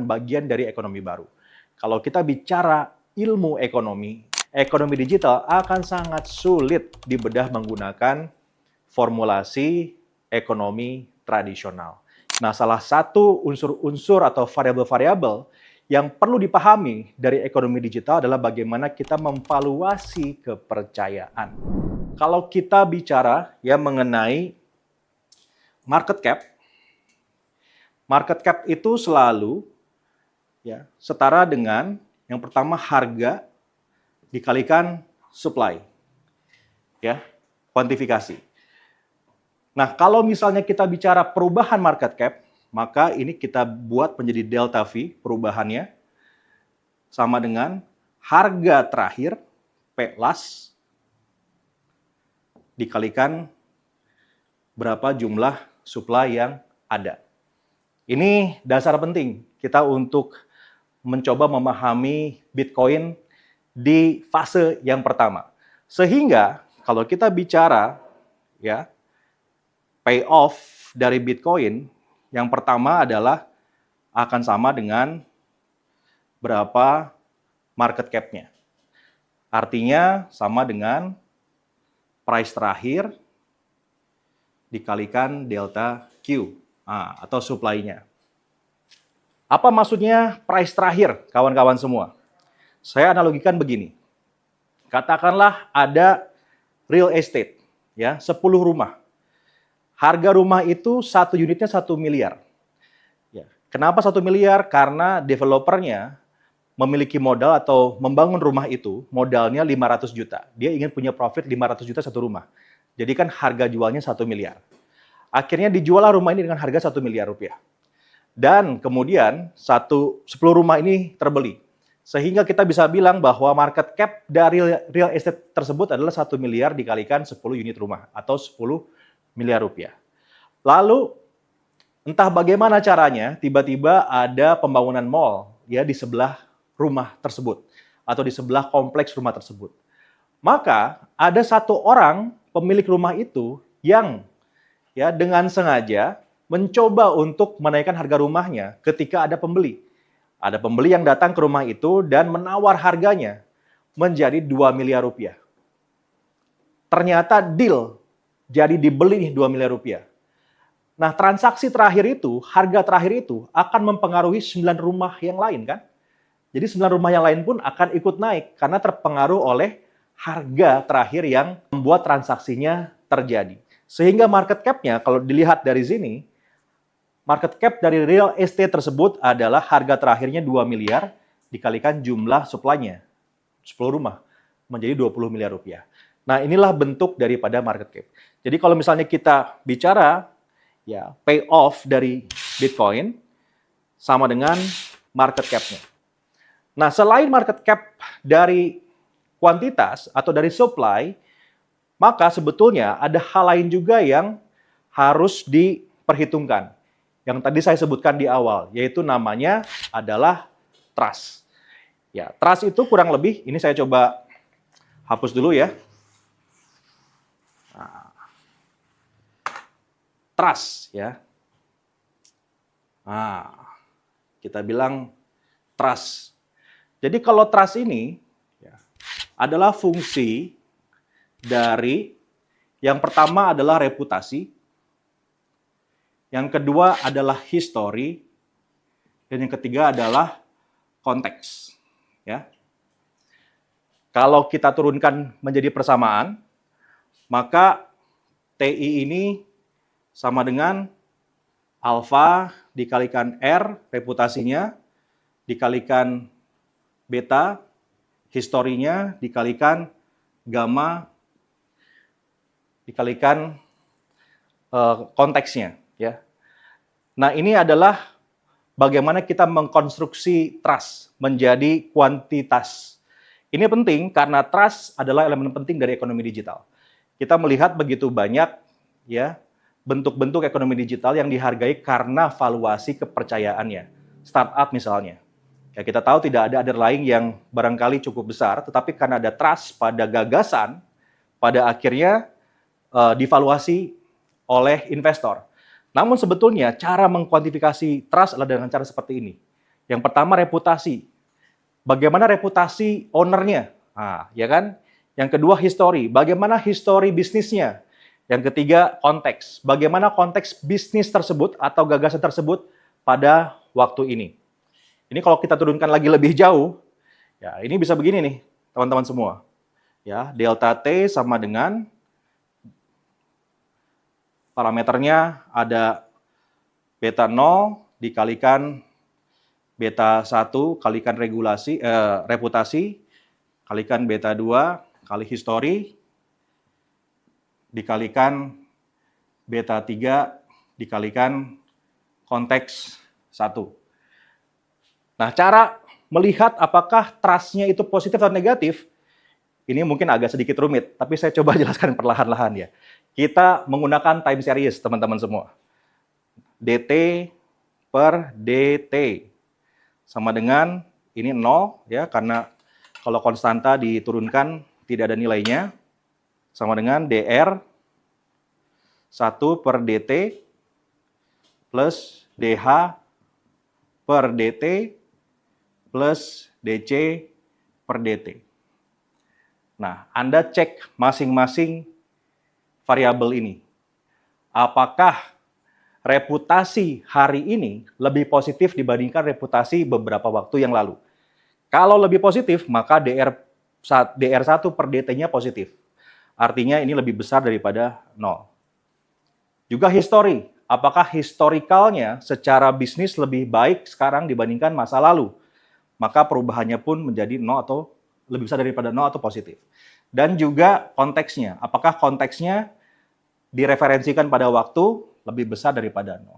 bagian dari ekonomi baru. Kalau kita bicara ilmu ekonomi, ekonomi digital akan sangat sulit dibedah menggunakan formulasi ekonomi tradisional. Nah, salah satu unsur-unsur atau variabel-variabel yang perlu dipahami dari ekonomi digital adalah bagaimana kita memvaluasi kepercayaan. Kalau kita bicara mengenai market cap itu selalu setara dengan yang pertama harga dikalikan supply, kuantifikasi. Nah, kalau misalnya kita bicara perubahan market cap, maka ini kita buat menjadi delta V perubahannya sama dengan harga terakhir P last dikalikan berapa jumlah supply yang ada. Ini dasar penting kita untuk mencoba memahami Bitcoin di fase yang pertama. Sehingga kalau kita bicara payoff dari Bitcoin, yang pertama adalah akan sama dengan berapa market cap-nya. Artinya sama dengan price terakhir dikalikan delta Q atau supply-nya. Apa maksudnya price terakhir, kawan-kawan semua? Saya analogikan begini. Katakanlah ada real estate, 10 rumah. Harga rumah itu satu unitnya 1 miliar. Kenapa 1 miliar? Karena developernya memiliki modal atau membangun rumah itu, modalnya 500 juta. Dia ingin punya profit 500 juta satu rumah. Jadi kan harga jualnya 1 miliar. Akhirnya dijual rumah ini dengan harga 1 miliar rupiah. Dan kemudian 10 rumah ini terbeli. Sehingga kita bisa bilang bahwa market cap dari real estate tersebut adalah 1 miliar dikalikan 10 unit rumah atau 10 miliar rupiah. Lalu entah bagaimana caranya tiba-tiba ada pembangunan mall di sebelah rumah tersebut atau di sebelah kompleks rumah tersebut. Maka ada satu orang pemilik rumah itu yang dengan sengaja mencoba untuk menaikkan harga rumahnya ketika ada pembeli. Ada pembeli yang datang ke rumah itu dan menawar harganya menjadi 2 miliar rupiah. Ternyata deal, jadi dibeli 2 miliar rupiah. Nah, transaksi terakhir itu, harga terakhir itu akan mempengaruhi 9 rumah yang lain kan? Jadi 9 rumah yang lain pun akan ikut naik karena terpengaruh oleh harga terakhir yang membuat transaksinya terjadi. Sehingga market cap-nya kalau dilihat dari sini, market cap dari real estate tersebut adalah harga terakhirnya 2 miliar dikalikan jumlah supply-nya, 10 rumah, menjadi 20 miliar rupiah. Nah, inilah bentuk daripada market cap. Jadi kalau misalnya kita bicara payoff dari Bitcoin sama dengan market cap-nya. Nah, selain market cap dari kuantitas atau dari supply, maka sebetulnya ada hal lain juga yang harus diperhitungkan. Yang tadi saya sebutkan di awal, yaitu namanya adalah trust. Trust itu kurang lebih, ini saya coba hapus dulu ya. Trust kita bilang trust. Jadi kalau trust ini adalah fungsi dari yang pertama adalah reputasi, yang kedua adalah history, dan yang ketiga adalah konteks. Kalau kita turunkan menjadi persamaan, maka TI ini sama dengan alfa dikalikan R, reputasinya, dikalikan beta, historinya, dikalikan gamma, dikalikan konteksnya. Nah, ini adalah bagaimana kita mengkonstruksi trust menjadi kuantitas. Ini penting karena trust adalah elemen penting dari ekonomi digital. Kita melihat begitu banyak bentuk-bentuk ekonomi digital yang dihargai karena valuasi kepercayaannya. Startup misalnya. Kita tahu tidak ada underlying yang barangkali cukup besar, tetapi karena ada trust pada gagasan, pada akhirnya divaluasi oleh investor. Namun sebetulnya cara mengkuantifikasi trust adalah dengan cara seperti ini. Yang pertama reputasi. Bagaimana reputasi ownernya? Nah, ya kan? Yang kedua history. Bagaimana history bisnisnya? Yang ketiga konteks. Bagaimana konteks bisnis tersebut atau gagasan tersebut pada waktu ini? Ini kalau kita turunkan lagi lebih jauh, ya ini bisa begini nih, teman-teman semua. Ya, delta T sama dengan parameternya ada beta 0 dikalikan beta 1 kalikan reputasi kalikan beta 2 kali histori dikalikan beta 3 dikalikan konteks 1. Nah, cara melihat apakah trust-nya itu positif atau negatif, ini mungkin agak sedikit rumit, tapi saya coba jelaskan perlahan-lahan ya. Kita menggunakan time series, teman-teman semua. DT per DT sama dengan ini 0 ya, karena kalau konstanta diturunkan tidak ada nilainya, sama dengan DR 1 per DT plus DH per DT plus DC per DT. Nah, Anda cek masing-masing variabel ini. Apakah reputasi hari ini lebih positif dibandingkan reputasi beberapa waktu yang lalu? Kalau lebih positif, maka DR1 per DT-nya positif. Artinya ini lebih besar daripada 0. Juga history. Apakah historikalnya secara bisnis lebih baik sekarang dibandingkan masa lalu? Maka perubahannya pun menjadi 0 atau lebih besar daripada 0 atau positif. Dan juga konteksnya. Apakah konteksnya direferensikan pada waktu lebih besar daripada 0?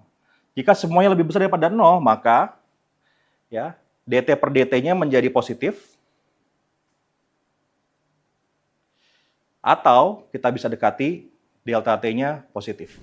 Jika semuanya lebih besar daripada 0, maka ya DT per DT-nya menjadi positif. Atau kita bisa dekati delta T-nya positif.